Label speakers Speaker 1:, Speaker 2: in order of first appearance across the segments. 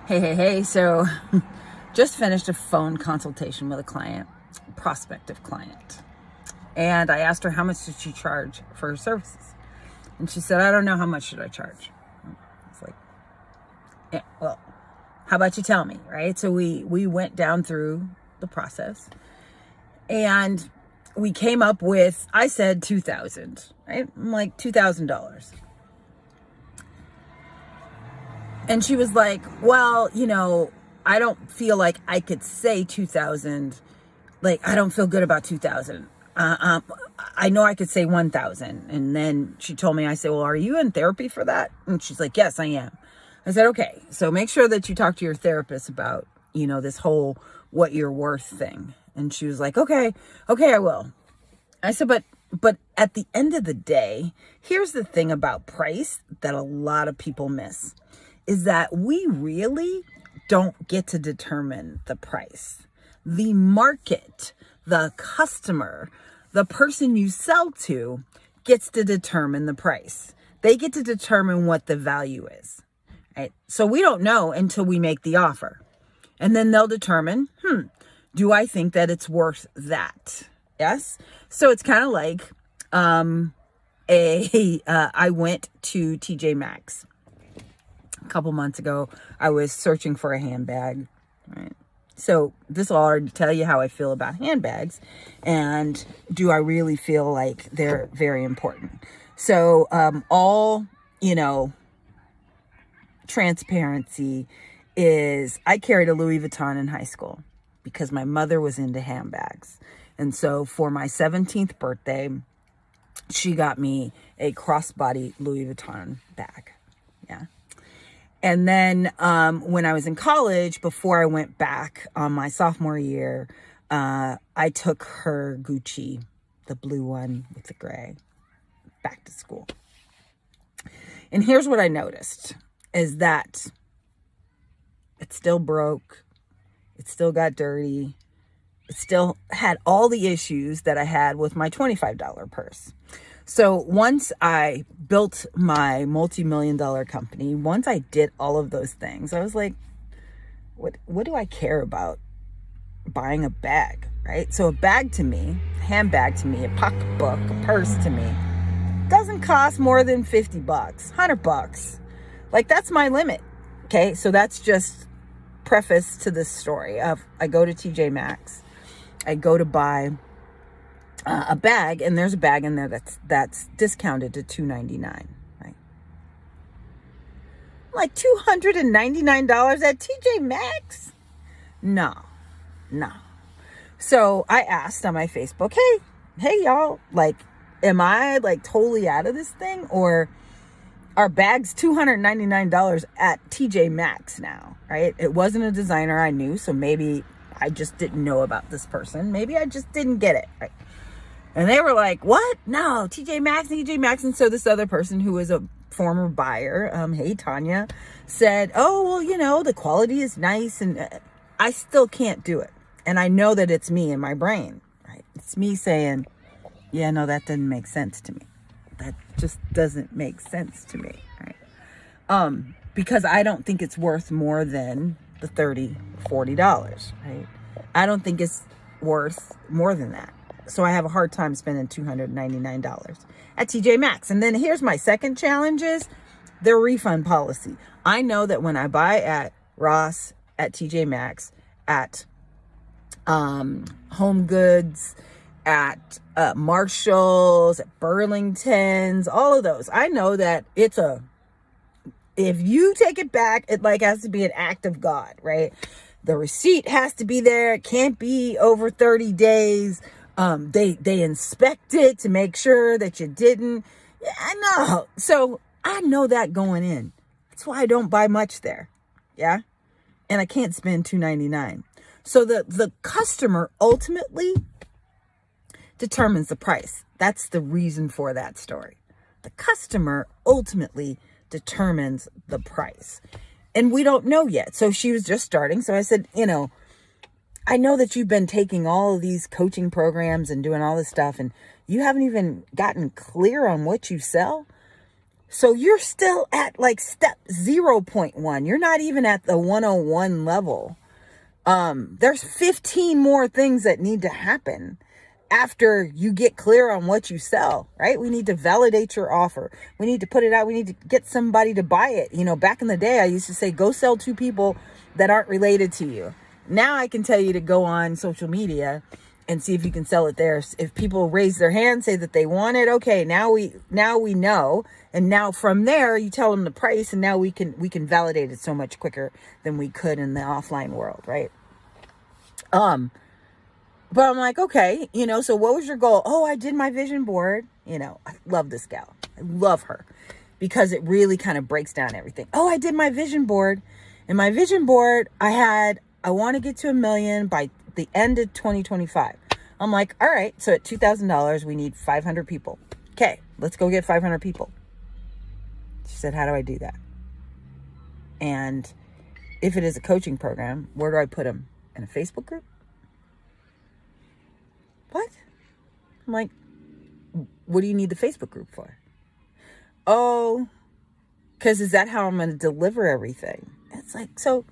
Speaker 1: Hey. So just finished a phone consultation with a client, prospective client. And I asked her how much did she charge for her services. And she said, I don't know, how much should I charge? It's like, yeah, well, how about you tell me, right? So we went down through the process and we came up with, I said 2,000, right? I'm like $2,000. And she was like, well, I don't feel like I could say 2,000. Like, I don't feel good about 2,000. I know I could say 1,000. And then she told me, I said, well, are you in therapy for that? And she's like, yes, I am. I said, okay, so make sure that you talk to your therapist about, this whole what you're worth thing. And she was like, okay, I will. I said, but at the end of the day, here's the thing about price that a lot of people miss, is that we really don't get to determine the price. The market, the customer, the person you sell to gets to determine the price. They get to determine what the value is, right? So we don't know until we make the offer. And then they'll determine, do I think that it's worth that? Yes. So it's kind of like I went to TJ Maxx a couple months ago. I was searching for a handbag, right? So this will already tell you how I feel about handbags, and do I really feel like they're very important. So all transparency is, I carried a Louis Vuitton in high school because my mother was into handbags. And so for my 17th birthday, she got me a crossbody Louis Vuitton bag. Yeah. And then when I was in college, before I went back on my sophomore year, I took her Gucci, the blue one with the gray, back to school. And here's what I noticed, is that it still broke. It still got dirty. It still had all the issues that I had with my $25 purse. So once I built my multi-million-dollar company, once I did all of those things, I was like, what do I care about buying a bag, right? So a bag to me, a handbag to me, a pocketbook, a purse to me, doesn't cost more than $50, $100. Like, that's my limit. Okay, so that's just preface to this story of, I go to TJ Maxx, I go to buy a bag, and there's a bag in there that's discounted to $299, right? Like $299 at TJ Maxx? No. So I asked on my Facebook, hey y'all, like, am I like totally out of this thing, or are bags $299 at TJ Maxx now, right? It wasn't a designer I knew, so maybe I just didn't know about this person. Maybe I just didn't get it, right? And they were like, what? No, TJ Maxx. And so this other person who was a former buyer, hey, Tanya, said, oh, well, the quality is nice. And I still can't do it. And I know that it's me in my brain, right? It's me saying, yeah, no, that doesn't make sense to me. That just doesn't make sense to me, right? Because I don't think it's worth more than the $30, $40, right? I don't think it's worth more than that. So I have a hard time spending $299 at TJ Maxx. And then here's my second challenge, is their refund policy. I know that when I buy at Ross, at TJ Maxx, at Home Goods, at Marshall's, at Burlington's, all of those, I know that if you take it back, it like has to be an act of God, right? The receipt has to be there. It can't be over 30 days. They inspect it to make sure that you didn't. Yeah, I know. So I know that going in. That's why I don't buy much there. Yeah. And I can't spend $299. So the customer ultimately determines the price. That's the reason for that story. The customer ultimately determines the price. And we don't know yet. So she was just starting. So I said, I know that you've been taking all of these coaching programs and doing all this stuff, and you haven't even gotten clear on what you sell. So you're still at like step 0.1. You're not even at the 101 level. There's 15 more things that need to happen after you get clear on what you sell, right? We need to validate your offer. We need to put it out. We need to get somebody to buy it. You know, back in the day, I used to say, go sell 2 people that aren't related to you. Now I can tell you to go on social media and see if you can sell it there. If people raise their hand, say that they want it, okay, now we know. And now from there, you tell them the price, and now we can validate it so much quicker than we could in the offline world, right? But I'm like, okay, you know, so what was your goal? Oh, I did my vision board. You know, I love this gal. I love her because it really kind of breaks down everything. Oh, I did my vision board. And my vision board, I want to get to 1 million by the end of 2025. I'm like, all right, so at $2,000, we need 500 people. Okay, let's go get 500 people. She said, how do I do that? And if it is a coaching program, where do I put them? In a Facebook group? What? I'm like, what do you need the Facebook group for? Oh, because is that how I'm going to deliver everything? It's like, so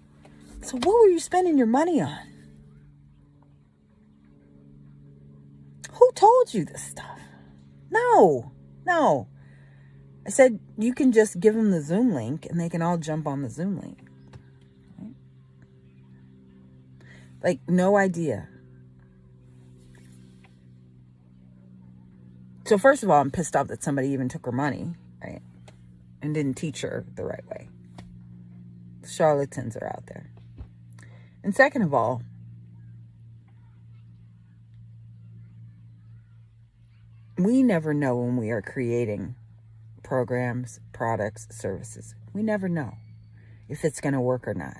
Speaker 1: what were you spending your money on? Who told you this stuff? No. I said, you can just give them the Zoom link and they can all jump on the Zoom link. Right? Like, no idea. So first of all, I'm pissed off that somebody even took her money, right? And didn't teach her the right way. The charlatans are out there. And second of all, we never know when we are creating programs, products, services. We never know if it's going to work or not.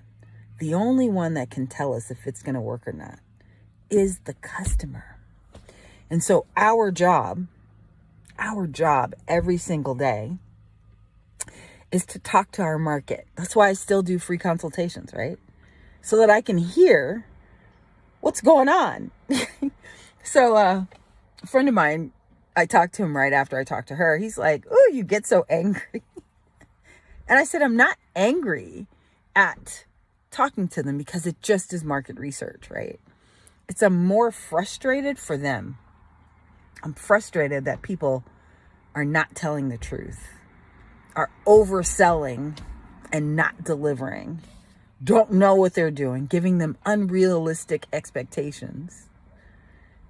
Speaker 1: The only one that can tell us if it's going to work or not is the customer. And so our job every single day is to talk to our market. That's why I still do free consultations, right? So that I can hear what's going on. So a friend of mine, I talked to him right after I talked to her. He's like, oh, you get so angry. And I said, I'm not angry at talking to them because it just is market research, right? I'm more frustrated for them. I'm frustrated that people are not telling the truth, are overselling and not delivering, don't know what they're doing, giving them unrealistic expectations.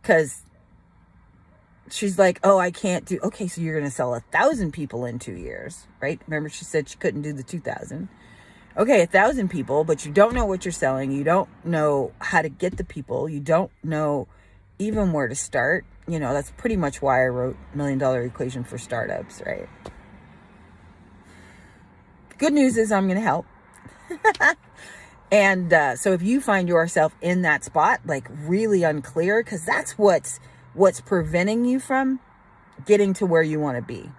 Speaker 1: Because she's like, oh, I can't do, okay, so you're going to sell 1,000 people in 2 years, right? Remember she said she couldn't do the 2,000. Okay, 1,000 people, but you don't know what you're selling. You don't know how to get the people. You don't know even where to start. You know, that's pretty much why I wrote $1 Million Equation for Startups, right? Good news is I'm going to help. And so if you find yourself in that spot, like really unclear, because that's what's preventing you from getting to where you want to be,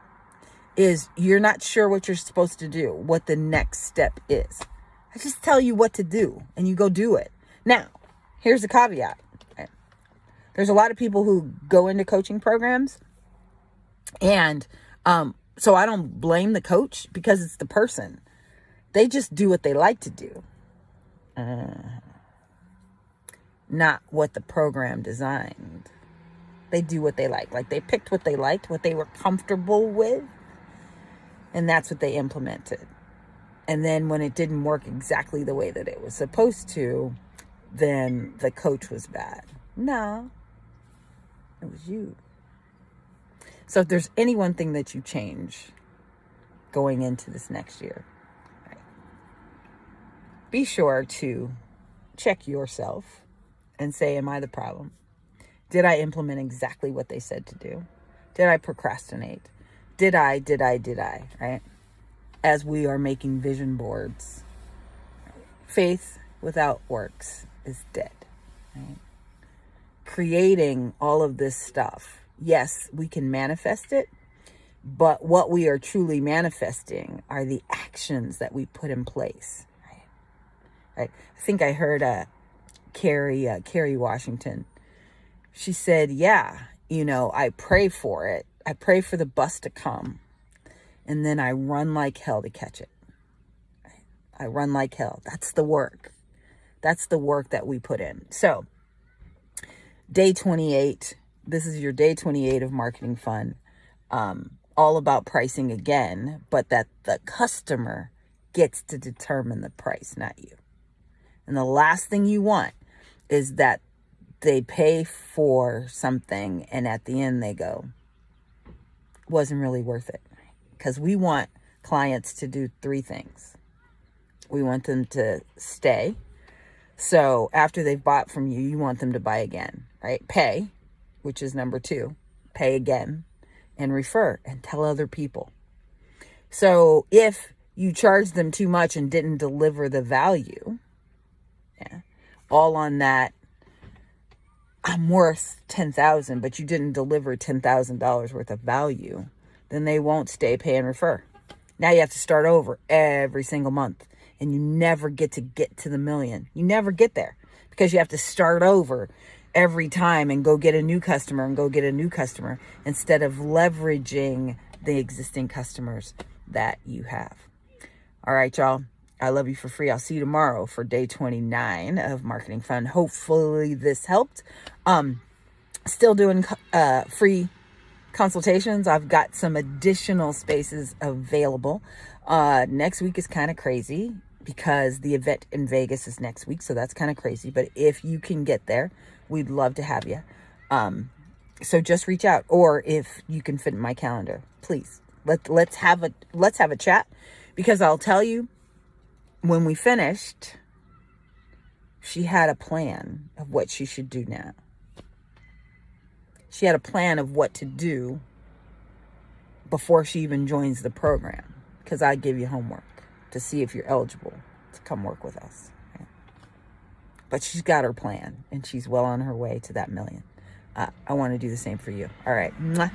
Speaker 1: is you're not sure what you're supposed to do, what the next step is. I just tell you what to do and you go do it. Now, here's a caveat. Okay? There's a lot of people who go into coaching programs, and so I don't blame the coach because it's the person. They just do what they like to do. Not what the program designed. They do what they like. Like they picked what they liked, what they were comfortable with, and that's what they implemented. And then when it didn't work exactly the way that it was supposed to, then the coach was bad. No, it was you. So if there's any one thing that you change going into this next year, right, be sure to check yourself and say, am I the problem? Did I implement exactly what they said to do? Did I procrastinate? Did I, right? As we are making vision boards, faith without works is dead, right? Creating all of this stuff, yes, we can manifest it, but what we are truly manifesting are the actions that we put in place, right? I think I heard Carrie Washington. She said, yeah, you know, I pray for it. I pray for the bus to come. And then I run like hell to catch it. I run like hell. That's the work. That's the work that we put in. So day 28, this is your day 28 of Marketing Fun. All about pricing again, but that the customer gets to determine the price, not you. And the last thing you want is that they pay for something and at the end they go, wasn't really worth it. Because we want clients to do 3 things. We want them to stay. So after they've bought from you, you want them to buy again, right? Pay, which is number 2, pay again, and refer and tell other people. So if you charge them too much and didn't deliver the value, all on that, I'm worth $10,000, but you didn't deliver $10,000 worth of value, then they won't stay, pay, and refer. Now you have to start over every single month, and you never get to the million. You never get there because you have to start over every time and go get a new customer and go get a new customer instead of leveraging the existing customers that you have. All right, y'all. I love you for free. I'll see you tomorrow for day 29 of Marketing Fun. Hopefully this helped. Still doing free consultations. I've got some additional spaces available. Next week is kind of crazy because the event in Vegas is next week. So that's kind of crazy. But if you can get there, we'd love to have you. So just reach out, or if you can fit in my calendar, please let's have a chat, because I'll tell you, when we finished, she had a plan of what she should do now. She had a plan of what to do before she even joins the program, because I give you homework to see if you're eligible to come work with us. Right? But she's got her plan, and she's well on her way to that million. I want to do the same for you. All right. Mwah.